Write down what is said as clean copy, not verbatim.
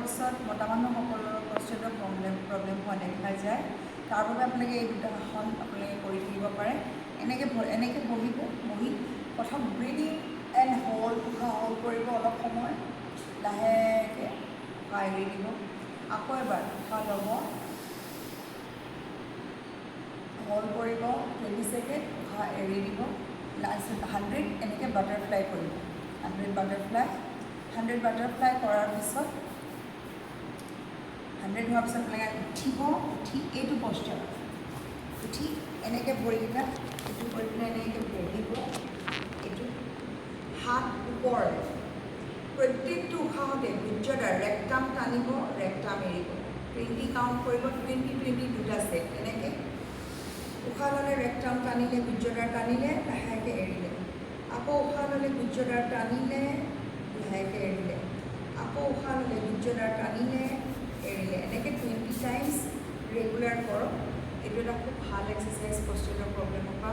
পিছত মতা মানুহসকলৰ প্ৰস্টেটৰ প্ৰব্লেম হোৱা দেখা যায়। তাৰ বাবে আপোনালোকে এই দুটা আসন আপোনালোকে কৰি থাকিব পাৰে। এনেকৈ বহিব, বহি প্ৰথম ব্ৰিডিং এণ্ড হোল্ড, উশাহ হোল্ড কৰিব অলপ সময়, লাহেকৈ উশাহ এৰি দিব। আকৌ এবাৰ উশাহ ল'ব, হোল্ড কৰিব 20 ছেকেণ্ড, উশাহ এৰি দিব। লাষ্ট 100 এনেকৈ বাটাৰফ্লাই কৰিব। 100 বাটাৰফ্লাই কৰাৰ পিছত 100 হোৱাৰ পিছত আপোনালোকে উঠিব, উঠি এইটো পষ্টাৰ, উঠি এনেকৈ ভৰিকেইটা এইটো কৰি পেলাই এনেকৈ বহিব। এইটো হাত ওপৰলৈ, প্ৰত্যেকটো উশাহতে গুজ্জদাৰ ৰেক্টাম টানিব, ৰেক্টাম এৰিব। 20 কাউণ্ট কৰিব, 20 দুটা ছেট। এনেকৈ উশাহ ল'লে ৰেক্টাম টানিলে, গুজ্জদাৰ টানিলে, লাহেকৈ এৰিলে। আকৌ উশাহ ল'লে গুজ্জদাৰ টানিলে, লাহেকৈ এৰিলে। আকৌ উশাহ ল'লে গুজ্জদাৰ টানিলে, এৰিলে। এনেকৈ 20 টাইমছ ৰেগুলাৰ কৰক। এইটো এটা খুব ভাল এক্সাৰচাইজ প্ৰস্টেটৰ প্ৰব্লেমৰ পৰা